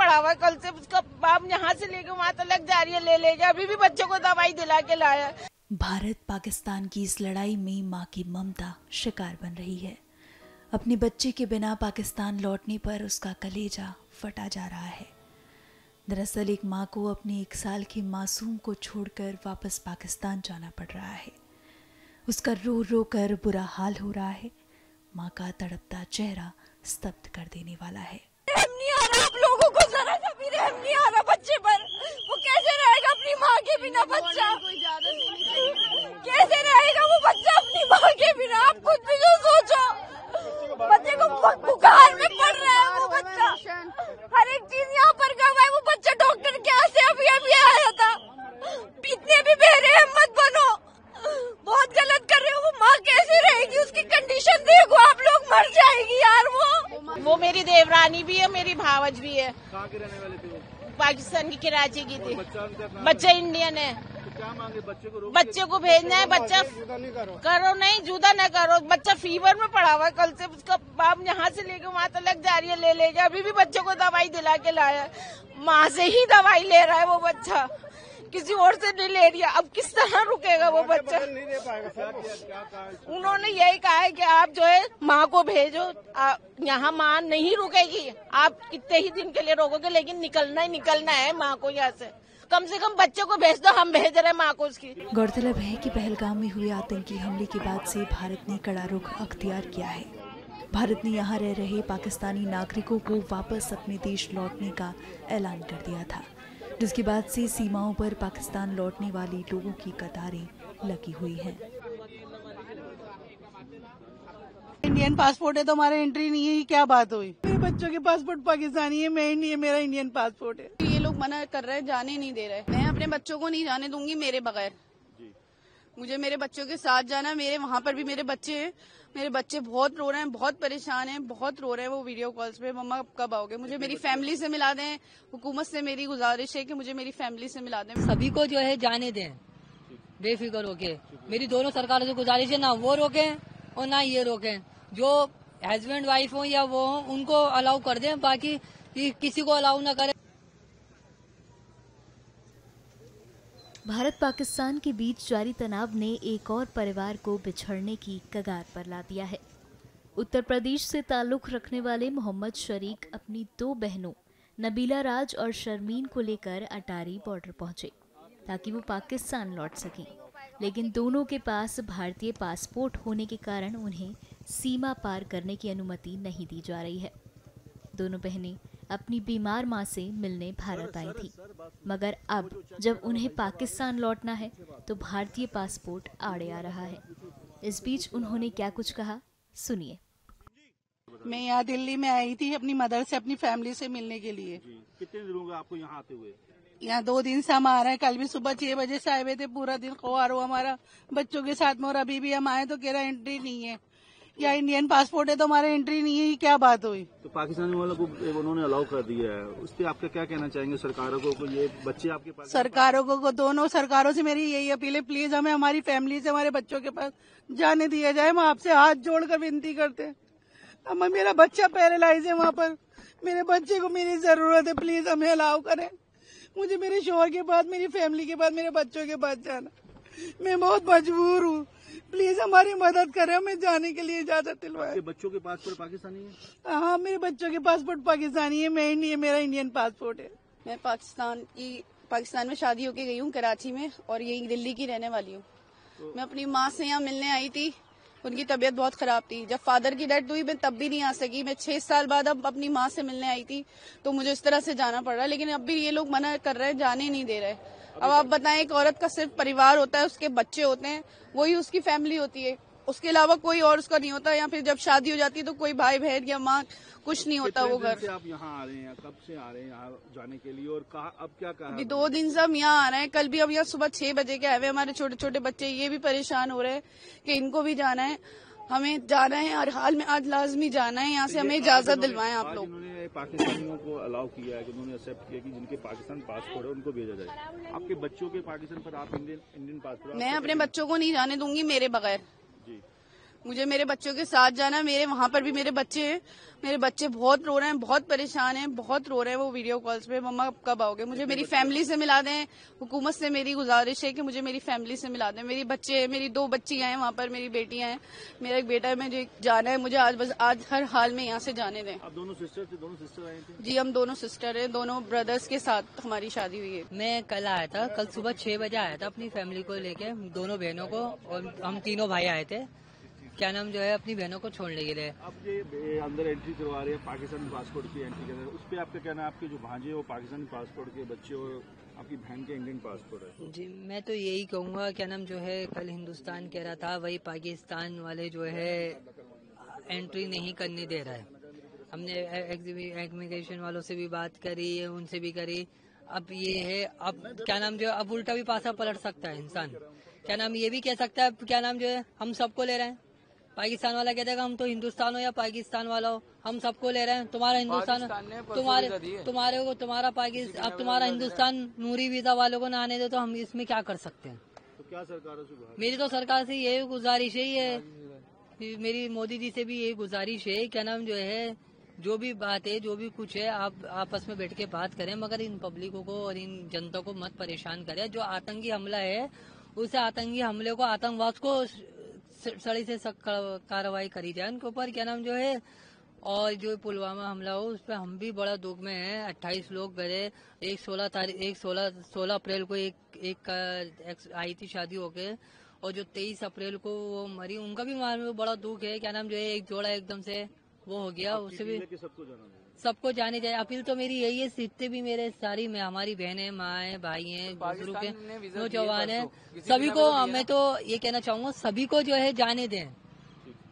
पड़ा हुआ है, कल से उसका बाप यहाँ से लेके वहाँ तक जा रही है, ले अभी भी बच्चों को दवाई दिला के लाया। भारत पाकिस्तान की इस लड़ाई में माँ की ममता शिकार बन रही है। अपने बच्चे के बिना पाकिस्तान लौटने पर उसका कलेजा फटा जा रहा है। दरअसल एक माँ को अपने 1 साल के मासूम को छोड़कर वापस पाकिस्तान जाना पड़ रहा है। उसका रो रो कर बुरा हाल हो रहा है। माँ का तड़पता चेहरा स्तब्ध कर देने वाला है। रहम नहीं आ रहा, आप लोगों को जरा सा भी रहम नहीं आ रहा बच्चे पर। वो कैसे रहेगा अपनी माँ के बिना बच्चा? कैसे रहेगा वो बच्चा अपनी माँ के बिना? आप खुद भी जो सोचो, बच्चे को बुखार में पड़ रहा है वो बच्चा, हर एक चीज यहाँ पर कर रहा है वो बच्चा। डॉक्टर के यहाँ से अभी आया था। इतने भी बेरहम मत बनो, बहुत गलत कर रहे हो। वो माँ कैसे रहेगी? उसकी कंडीशन देखो आप लोग, मर जाएगी यार वो मेरी देवरानी भी है, मेरी भावज भी है। कहाँ के रहने वाले थे वो? पाकिस्तान की कराची की थी। बच्चा इंडियन है। तो क्या मांगे? बच्चे को भेजना है। बच्चा करो नहीं, जुदा न करो। बच्चा फीवर में पड़ा हुआ है, कल से उसका बाप यहाँ से लेके वहाँ तक जा रही है, ले अभी भी बच्चों को दवाई दिला के लाया। माँ से ही दवाई ले रहा है वो बच्चा, किसी और से नहीं ले रही है। अब किस तरह रुकेगा वो बच्चा? उन्होंने यही कहा है कि आप जो है माँ को भेजो, यहाँ माँ नहीं रुकेगी। आप कितने ही दिन के लिए रोकोगे, लेकिन निकलना ही निकलना है माँ को यहाँ से। कम बच्चे को भेज दो, हम भेज रहे हैं माँ को उसकी। गौरतलब है कि पहलगाम में हुए आतंकी हमले के बाद से भारत ने कड़ा रुख अख्तियार किया है। भारत ने यहाँ रह रहे पाकिस्तानी नागरिकों को वापस अपने देश लौटने का ऐलान कर दिया था, जिसके बाद से सीमाओं पर पाकिस्तान लौटने वाले लोगों की कतारें लगी हुई हैं। इंडियन पासपोर्ट है तो हमारा एंट्री नहीं है, ये क्या बात हुई? मेरे बच्चों के पासपोर्ट पाकिस्तानी है, मैं इंडियन, मेरा इंडियन पासपोर्ट है। ये लोग मना कर रहे हैं, जाने नहीं दे रहे। मैं अपने बच्चों को नहीं जाने दूंगी मेरे बगैर। मुझे मेरे बच्चों के साथ जाना। मेरे वहाँ पर भी मेरे बच्चे हैं, मेरे बच्चे बहुत रो रहे हैं, बहुत परेशान हैं, बहुत रो रहे हैं। वो वीडियो कॉल्स पे, मम्मा कब आओगे? मुझे मेरी फैमिली से मिला दें। हुकूमत से मेरी गुजारिश है कि मुझे मेरी फैमिली से मिला दें। सभी को जो है जाने दें बेफिक्र होके। मेरी दोनों सरकारों से गुजारिश है, ना वो रोकें और ना ये रोकें। जो हस्बैंड वाइफ हो या वो हो, उनको अलाउ कर दें, बाकी किसी को अलाउ ना करें। भारत पाकिस्तान के बीच जारी तनाव ने एक और परिवार को बिछड़ने की कगार पर ला दिया है। उत्तर प्रदेश से ताल्लुक रखने वाले मोहम्मद शरीक अपनी 2 बहनों नबीला राज और शर्मीन को लेकर अटारी बॉर्डर पहुंचे ताकि वो पाकिस्तान लौट सकें, लेकिन दोनों के पास भारतीय पासपोर्ट होने के कारण उन्हें सीमा पार करने की अनुमति नहीं दी जा रही है। दोनों बहनें अपनी बीमार मां से मिलने भारत आई थी, मगर अब जब उन्हें पाकिस्तान लौटना है तो भारतीय पासपोर्ट आड़े आ रहा है। इस बीच उन्होंने क्या कुछ कहा, सुनिए। मैं यहाँ दिल्ली में आई थी अपनी मदर से, अपनी फैमिली से मिलने के लिए। कितने दिन हो गए आपको यहाँ आते हुए? यहाँ 2 दिन से हम आ रहे हैं। कल भी सुबह 6 बजे से आए हुए थे, पूरा दिन खुआर हो हमारा बच्चों के साथ में। और अभी भी हम आए तो कह रहा एंट्री नहीं है, या इंडियन पासपोर्ट है तो हमारा एंट्री नहीं है, ये क्या बात हुई? तो पाकिस्तानी वालों को उन्होंने अलाउ कर दिया है, उस पर आपका क्या कहना चाहेंगे सरकारों को? ये बच्चे आपके पास, सरकारों को, दोनों सरकारों से मेरी यही अपील है, प्लीज हमें हमारी फैमिली से, हमारे बच्चों के पास जाने दिया जाए। हम आपसे हाथ जोड़कर विनती करते हैं। अब मेरा बच्चा पैरालाइज है वहाँ पर, मेरे बच्चे को मेरी जरूरत है, प्लीज हमें अलाउ करें। मुझे मेरे शोहर के बाद, मेरी फैमिली के बाद, मेरे बच्चों के पास जाना, मैं बहुत मजबूर हूँ। प्लीज हमारी मदद करें, हमें जाने के लिए इजाजत दिलवाएं। बच्चों के पासपोर्ट पाकिस्तानी है? हाँ, मेरे बच्चों के पासपोर्ट पाकिस्तानी है, मैं इंडियन, मेरा इंडियन पासपोर्ट है। मैं पाकिस्तान में शादी होके गई हूँ कराची में, और यही दिल्ली की रहने वाली हूँ। मैं अपनी माँ से यहाँ मिलने आई थी, उनकी तबीयत बहुत खराब थी। जब फादर की डेथ हुई मैं तब भी नहीं आ सकी। मैं 6 साल बाद अब अपनी माँ से मिलने आई थी, तो मुझे इस तरह से जाना पड़ रहा है। लेकिन अब भी ये लोग मना कर रहे हैं, जाने नहीं दे रहे। अब आप बताएं, एक औरत का सिर्फ परिवार होता है, उसके बच्चे होते हैं, वही उसकी फैमिली होती है, उसके अलावा कोई और उसका नहीं होता। या फिर जब शादी हो जाती है तो कोई भाई बहन या माँ, कुछ नहीं होता वो घर। आप यहाँ आ रहे हैं, कब से आ रहे हैं यहाँ जाने के लिए, और कहा अब क्या कहा? अभी 2 दिन से हम यहाँ आ रहे हैं। कल भी अब यहाँ सुबह 6 बजे के आए हुए। हमारे छोटे छोटे बच्चे ये भी परेशान हो रहे हैं कि इनको भी जाना है, हमें जाना है, हर हाल में आज लाजमी जाना है यहाँ से। हमें इजाजत दिलवाएं आप लोग। उन्होंने पाकिस्तानियों को अलाउ किया है कि उन्होंने एक्सेप्ट किया कि जिनके पाकिस्तान पासपोर्ट है उनको भेजा जाए। आपके बच्चों के पाकिस्तान पर आप इंडियन पासपोर्ट? मैं अपने बच्चों को नहीं जाने दूंगी मेरे बगैर। मुझे मेरे बच्चों के साथ जाना, मेरे वहाँ पर भी मेरे बच्चे हैं, मेरे बच्चे बहुत रो रहे हैं, बहुत परेशान हैं, बहुत रो रहे हैं। वो वीडियो कॉल्स पे मम्मा कब आओगे, मुझे मेरी फैमिली से मिला दें। हुकूमत से मेरी गुजारिश है कि मुझे मेरी फैमिली से मिला दें। मेरी बच्चे, मेरी 2 बच्चियां हैं वहाँ पर, मेरी बेटियां हैं, मेरा एक बेटा है। मुझे जाना है, मुझे आज हर हाल में यहाँ से जाने दें। आप दोनों सिस्टर आए थे? जी, हम दोनों सिस्टर हैं, दोनों ब्रदर्स के साथ हमारी शादी हुई है। मैं कल आया था, कल सुबह 6 बजे आया था अपनी फैमिली को लेके, दोनों बहनों को, और हम तीनों भाई आए थे, क्या नाम जो है, अपनी बहनों को छोड़ने के लिए। अब ये अंदर एंट्री करवा रहे हैं पाकिस्तानी पासपोर्ट की एंट्री कर रहे हैं, उस पर आपका कहना है? आपके जो भांजे वो पाकिस्तानी पासपोर्ट के बच्चे और आपकी बहन के इंडियन पासपोर्ट है। जी, मैं तो यही कहूँगा, क्या नाम जो है, कल हिंदुस्तान कह रहा था, वही पाकिस्तान वाले जो है एंट्री नहीं करने दे रहा है। हमने इमिग्रेशन वालों से भी बात करी, उनसे भी करी। अब ये है, अब क्या नाम जो है, अब उल्टा भी पासा पलट सकता है इंसान। क्या नाम ये भी कह सकता है, क्या नाम जो है, हम सबको ले रहे हैं। पाकिस्तान वाला कहता है हम तो हिंदुस्तान हो या पाकिस्तान वाला हो, हम सबको ले रहे हैं। तुम्हारा हिंदुस्तान, तुम्हारा पाकिस्तान, अब तुम्हारा हिंदुस्तान नूरी वीजा वालों को ना आने दे, तो हम इसमें क्या कर सकते हैं? तो क्या सरकारों से? मेरी तो सरकार से यही गुजारिश है, मेरी मोदी जी से भी यही गुजारिश है, क्या नाम जो है, जो भी बात है, जो भी कुछ है, आप आपस में बैठ के बात करें, मगर इन पब्लिकों को और इन जनता को मत परेशान करें। जो आतंकी हमला है, उस आतंकी हमले को, आतंकवाद को सड़ी से सख्त कार्रवाई करी जाए उनके ऊपर, क्या नाम जो है। और जो पुलवामा हमला हो, उस पर हम भी बड़ा दुख में हैं। 28 लोग गए, 16 अप्रैल को एक आई थी शादी होके, और जो 23 अप्रैल को वो मरी, उनका भी मार में बड़ा दुख है। क्या नाम जो है, एक जोड़ा एकदम से वो हो गया, उससे भी सबको जाने जाए। अपील तो मेरी यही है, जितने भी मेरे सारी में हमारी बहनें, माँ है, भाई हैं, बुजुर्ग के नौजवान है, सभी को मैं तो ये कहना चाहूंगा, सभी को जो है जाने दें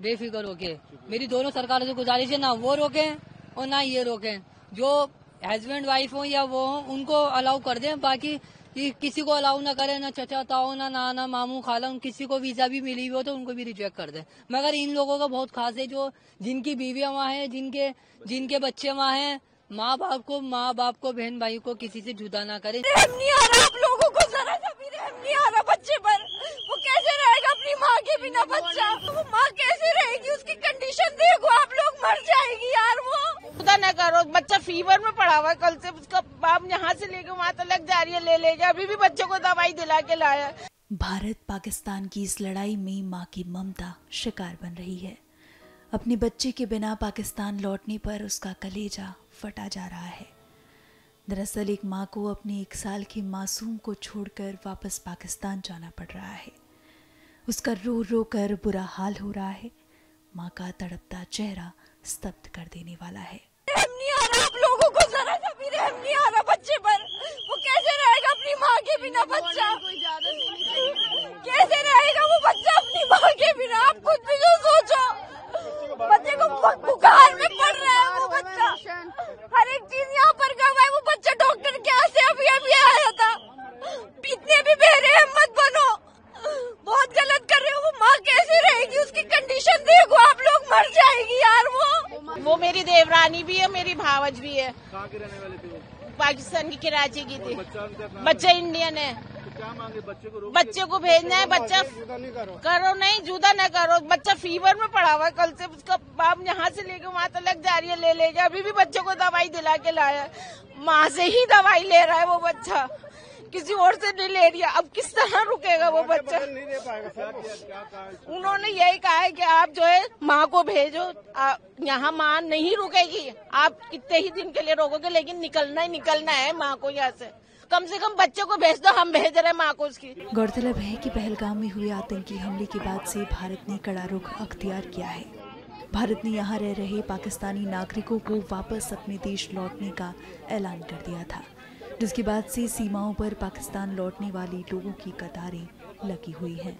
बेफिक्र होके। मेरी दोनों सरकारों से गुजारिश है, ना वो रोकें और ना ये रोकें। जो हस्बैंड वाइफ हो या वो हो, उनको अलाउ कर दें, बाकी किसी को अलाउ ना करें, ना चचा ताऊ, ना नाना मामू खाला, किसी को वीजा भी मिली हुई हो तो उनको भी रिजेक्ट कर दें। मगर इन लोगों का बहुत खास है, जो जिनकी बीवियां वहाँ हैं, जिनके बच्चे वहाँ हैं, माँ बाप को बहन भाई को किसी से जुदा ना करें। रहम नहीं आ रहा आप लोगों को, जरा सा भी रहम नहीं आ रहा बच्चे पर। वो कैसे रहेगा अपनी माँ के बिना बच्चा? वो माँ कैसे रहेगी? उसकी कंडीशन देखो आप लोग, मर जाएगी यार वो। खुदा न करो, बच्चा फीवर में पड़ा हुआ है, कल से उसका बाप यहाँ से लेके वहाँ तक जा रही है, ले लेगा। अभी भी बच्चों को दवाई दिला के लाया। भारत पाकिस्तान की इस लड़ाई में माँ की ममता शिकार बन रही है। अपने बच्चे के बिना पाकिस्तान लौटने पर उसका कलेजा फटा जा रहा है। दरअसल एक माँ को अपने 1 साल के मासूम को छोड़कर वापस पाकिस्तान जाना पड़ रहा है। उसका रो रो कर बुरा हाल हो रहा है। माँ का तड़पता चेहरा स्तब्ध कर देने वाला है। रहम नहीं आ रहा आप लोगों को, जरा सा भी रहम नहीं आ रहा बच्चे पर। वो कैसे रहेगा अपनी माँ के बिना बच्चा? कैसे रहेगा वो बच्चा अपनी माँ के बिना? आप खुद भी तो सोचो, बच्चे को बुखार में पड़ रहा है वो बच्चा, हर एक चीज यहाँ पर गवा है। वो बच्चा डॉक्टर के यहाँ से अभी आया था। इतने भी बेरहम मत बनो, बहुत गलत कर रहे हो। वो माँ कैसे रहेगी? उसकी कंडीशन देखो आप लोग, मर जाएगी यार वो मेरी देवरानी भी है, मेरी भावज भी है। कहाँ के रहने वाले थे वो? पाकिस्तान की कराची की थी। बच्चा इंडियन है। तो क्या मांगे? बच्चे को भेजना है, बच्चा करो नहीं, जुदा न करो। बच्चा फीवर में पड़ा हुआ है, कल से उसका बाप यहाँ से लेके वहाँ तक जा रही है, ले लेगा। अभी भी बच्चों को दवाई दिला के लाया। माँ से ही दवाई ले रहा है वो बच्चा, किसी और से नहीं ले रही। अब किस तरह रुकेगा वो बच्चा? उन्होंने यही कहा है कि आप जो है माँ को भेजो, यहाँ माँ नहीं रुकेगी। आप कितने ही दिन के लिए रोकोगे, लेकिन निकलना ही निकलना है माँ को यहाँ से। कम कम बच्चे को भेज दो, हम भेज रहे हैं माँ को उसकी। गौरतलब है कि पहलगाम में हुए आतंकी हमले के बाद से भारत ने कड़ा रुख अख्तियार किया है। भारत ने यहाँ रह रहे पाकिस्तानी नागरिकों को वापस अपने देश लौटने का ऐलान कर दिया था, जिसके बाद से सीमाओं पर पाकिस्तान लौटने वाले लोगों की कतारें लगी हुई हैं।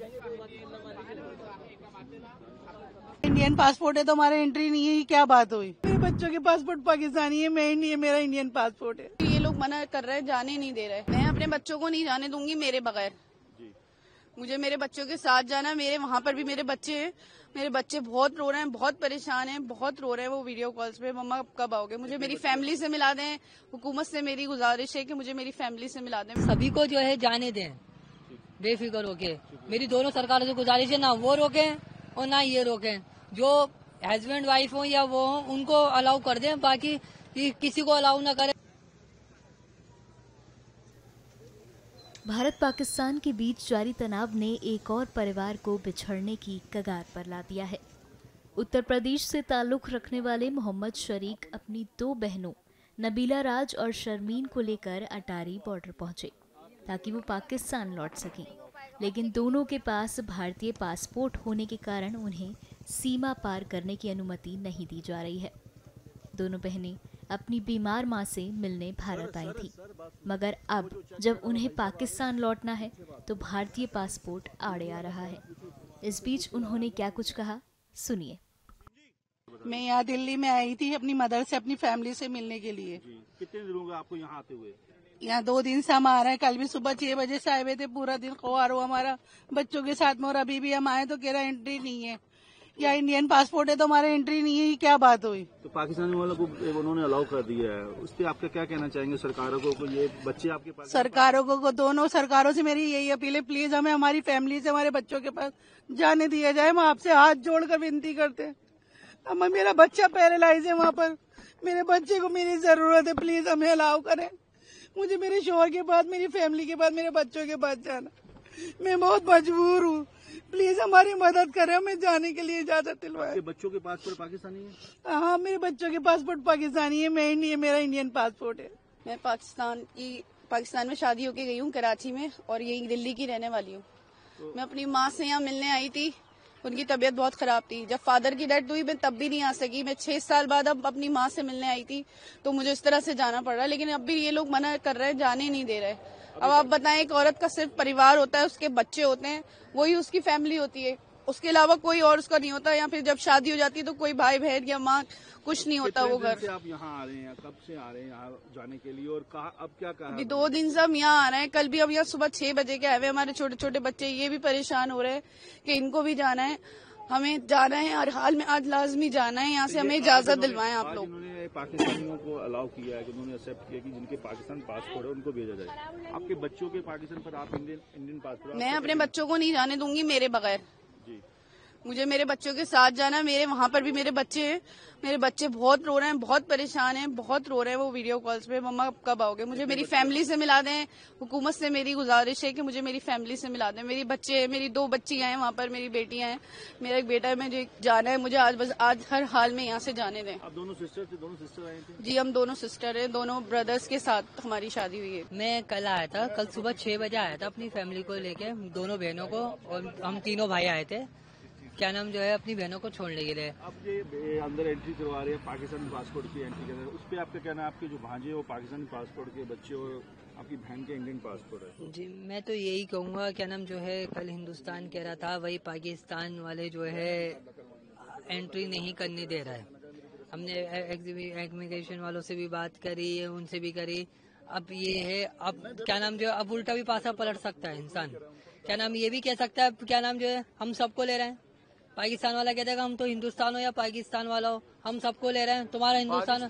इंडियन पासपोर्ट है तो हमारा एंट्री नहीं है, क्या बात हुई? मेरे बच्चों के पासपोर्ट पाकिस्तानी है, मैं इंडियन, मेरा इंडियन पासपोर्ट है। ये लोग मना कर रहे हैं, जाने नहीं दे रहे। मैं अपने बच्चों को नहीं जाने दूंगी मेरे बगैर। मुझे मेरे बच्चों के साथ जाना, मेरे वहाँ पर भी मेरे बच्चे हैं, मेरे बच्चे बहुत रो रहे हैं, बहुत परेशान हैं, बहुत रो रहे हैं। वो वीडियो कॉल्स पे मम्मा कब आओगे, मुझे मेरी फैमिली से मिला दें। हुकूमत से मेरी गुजारिश है कि मुझे मेरी फैमिली से मिला दें। सभी को जो है जाने दें बेफिक्र होके। मेरी दोनों सरकारों से गुजारिश है, ना वो रोकें और ना ये रोकें। जो हस्बैंड वाइफ हो या वो हो उनको अलाउ कर दें, बाकी किसी को अलाउ ना करें। भारत पाकिस्तान के बीच जारी तनाव ने एक और परिवार को बिछड़ने की कगार पर ला दिया है। उत्तर प्रदेश से ताल्लुक रखने वाले मोहम्मद शरीक अपनी 2 बहनों नबीला राज और शर्मीन को लेकर अटारी बॉर्डर पहुंचे ताकि वो पाकिस्तान लौट सकें, लेकिन दोनों के पास भारतीय पासपोर्ट होने के कारण उन्हें सीमा पार करने की अनुमति नहीं दी जा रही है। दोनों बहनें अपनी बीमार मां से मिलने भारत आई थी, मगर अब जब उन्हें पाकिस्तान लौटना है तो भारतीय पासपोर्ट आड़े आ रहा है। इस बीच उन्होंने क्या कुछ कहा, सुनिए। मैं यहाँ दिल्ली में आई थी अपनी मदर से, अपनी फैमिली से मिलने के लिए। कितने दिन हो गए आपको यहाँ आते हुए? यहाँ 2 दिन से हम आ रहे हैं। कल भी सुबह 6 बजे से आए हुए थे, पूरा दिन ख्वार हुआ हमारा बच्चों के साथ में। और अभी भी हम आए तो कह रहा एंट्री नहीं है, या इंडियन पासपोर्ट है तो हमारा एंट्री नहीं है। ये क्या बात हुई? तो पाकिस्तानी वालों को उन्होंने अलाउ कर दिया है, उस पर आपका क्या कहना चाहेंगे सरकारों को? ये बच्चे आपके पास, सरकारों को दोनों सरकारों से मेरी यही अपील है, प्लीज हमें हमारी फैमिली से, हमारे बच्चों के पास जाने दिया जाए। हम आपसे हाथ जोड़कर विनती करते हैं। अब मेरा बच्चा पैरालाइज है वहाँ पर, मेरे बच्चे को मेरी जरूरत है, प्लीज हमें अलाउ करें। मुझे मेरे शोहर के पास, मेरी फैमिली के पास, मेरे बच्चों के पास जाना, मैं बहुत मजबूर हूँ। प्लीज हमारी मदद करें, हमें जाने के लिए इजाजत दिलवाएं। बच्चों के पासपोर्ट पाकिस्तानी है? हाँ, मेरे बच्चों के पासपोर्ट पाकिस्तानी है, मैं इंडियन, मेरा इंडियन पासपोर्ट है। मैं पाकिस्तान में शादी होके गई हूँ कराची में, और यही दिल्ली की रहने वाली हूँ। मैं अपनी माँ से यहाँ मिलने आई थी, उनकी तबीयत बहुत खराब थी। जब फादर की डेथ हुई मैं तब भी नहीं आ सकी। मैं 6 साल बाद अब अपनी माँ से मिलने आई थी, तो मुझे इस तरह से जाना पड़ रहा है। लेकिन अब भी ये लोग मना कर रहे हैं, जाने नहीं दे रहे। अब आप बताएं, एक औरत का सिर्फ परिवार होता है, उसके बच्चे होते हैं, वही उसकी फैमिली होती है, उसके अलावा कोई और उसका नहीं होता। या फिर जब शादी हो जाती है तो कोई भाई बहन या माँ कुछ नहीं होता वो घर। आप यहाँ आ रहे हैं, कब से आ रहे हैं यहाँ जाने के लिए, और कहा अब क्या कहा? अभी 2 दिन से हम यहाँ आ रहे हैं। कल भी अब यहाँ सुबह 6 बजे के आए हुए। हमारे छोटे छोटे बच्चे ये भी परेशान हो रहे हैं कि इनको भी जाना है, हमें जाना है, हर हाल में आज लाजमी जाना है यहाँ से। हमें इजाजत दिलवाएं आप लोग। उन्होंने पाकिस्तानियों को अलाउ किया है कि उन्होंने एक्सेप्ट किया कि जिनके पाकिस्तान पासपोर्ट है उनको भेजा जाए। आपके बच्चों के पाकिस्तान पर, आप इंडियन पासपोर्ट? मैं अपने बच्चों को नहीं जाने दूंगी मेरे बगैर। जी, मुझे मेरे बच्चों के साथ जाना है। मेरे वहाँ पर भी मेरे बच्चे हैं, मेरे बच्चे बहुत रो रहे हैं, बहुत परेशान हैं, बहुत रो रहे हैं। वो वीडियो कॉल्स पे, मम्मा कब आओगे, मुझे मेरी फैमिली से मिला दें। हुकूमत से मेरी गुजारिश है कि मुझे मेरी फैमिली से मिला दें। मेरी बच्चे, मेरी 2 बच्चियां हैं वहाँ पर, मेरी बेटियां हैं, मेरा एक बेटा है। मुझे जाना है, मुझे आज हर हाल में यहाँ से जाने दें। आप दोनों सिस्टर थे? दोनों सिस्टर आए थे? जी, हम दोनों सिस्टर हैं, दोनों ब्रदर्स के साथ हमारी शादी हुई है। मैं कल आया था, कल सुबह 6 बजे आया था अपनी फैमिली को लेके, दोनों बहनों को, और हम तीनों भाई आए थे, क्या नाम जो है, अपनी बहनों को छोड़ने के लिए। अब ये अंदर एंट्री करवा रहे हैं पाकिस्तानी पासपोर्ट की एंट्री के अंदर, उस पर आपका कहना है? आपके जो भांजे हैं वो पाकिस्तानी पासपोर्ट के बच्चे, और आपकी बहन के इंडियन पासपोर्ट है। जी, मैं तो यही कहूँगा, क्या नाम जो है, कल हिंदुस्तान कह रहा था, वही पाकिस्तान वाले जो है एंट्री नहीं करने दे रहा है। हमने इमिग्रेशन वालों से भी बात करी, उनसे भी करी। अब ये है, अब क्या नाम जो है, अब उल्टा भी पासा पलट सकता है इंसान। क्या नाम ये भी कह सकता है, क्या नाम जो है, हम सबको ले रहे हैं। पाकिस्तान वाला कहता है हम तो हिंदुस्तान हो या पाकिस्तान वाला हो, हम सबको ले रहे हैं। तुम्हारा हिंदुस्तान,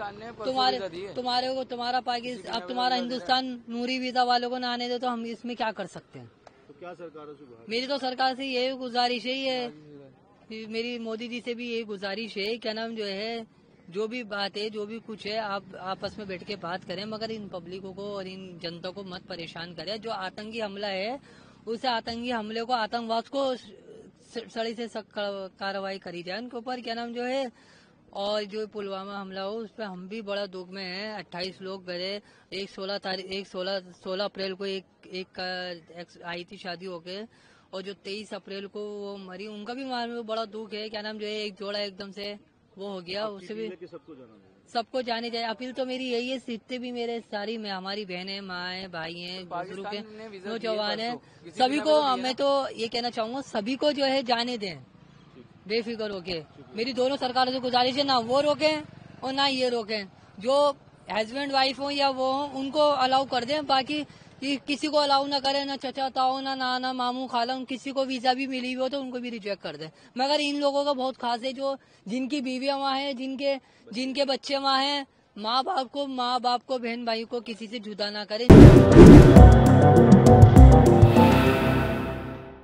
तुम्हारा पाकिस्तान, अब तुम्हारा हिंदुस्तान नूरी वीजा वालों को ना आने दे, तो हम इसमें क्या कर सकते हैं? तो क्या सरकारों से? मेरी तो सरकार से यही गुजारिश है, मेरी मोदी जी से भी यही गुजारिश है, क्या नाम जो है, जो भी बात है, जो भी कुछ है, आप आपस में बैठ के बात करें, मगर इन पब्लिकों को और इन जनता को मत परेशान करें। जो आतंकी हमला है, उस आतंकी हमले को, आतंकवाद को सड़ी से सख्त कार्रवाई करी जाए उनके ऊपर, क्या नाम जो है। और जो पुलवामा हमला हो, उस पर हम भी बड़ा दुख में हैं। 28 लोग गए, 16 अप्रैल को एक आई थी शादी होके, और जो 23 अप्रैल को वो मरी, उनका भी बड़ा दुख है। क्या नाम जो है, एक जोड़ा एकदम से वो हो गया, उससे भी सबको जाने जाए। अपील तो मेरी यही है, जितने भी मेरे सारी में हमारी बहनें, माँ भाई हैं, बुजुर्ग हैं, नौजवान हैं, सभी को मैं तो ये कहना चाहूंगा, सभी को जो है जाने दें बेफिक्र होके। मेरी दोनों सरकारों से गुजारिश है, ना वो रोकें और ना ये रोकें। जो हस्बैंड वाइफ हो या वो हो उनको अलाउ कर दें, बाकी किसी को अलाउ ना करें, ना चचा ताऊ, ना नाना मामू खाला, किसी को वीजा भी मिली हो तो उनको भी रिजेक्ट कर दें। मगर इन लोगों का बहुत खास है, जो जिनकी बीवियां वहाँ हैं, जिनके बच्चे वहाँ हैं, माँ बाप को, बहन भाई को किसी से जुदा ना करें।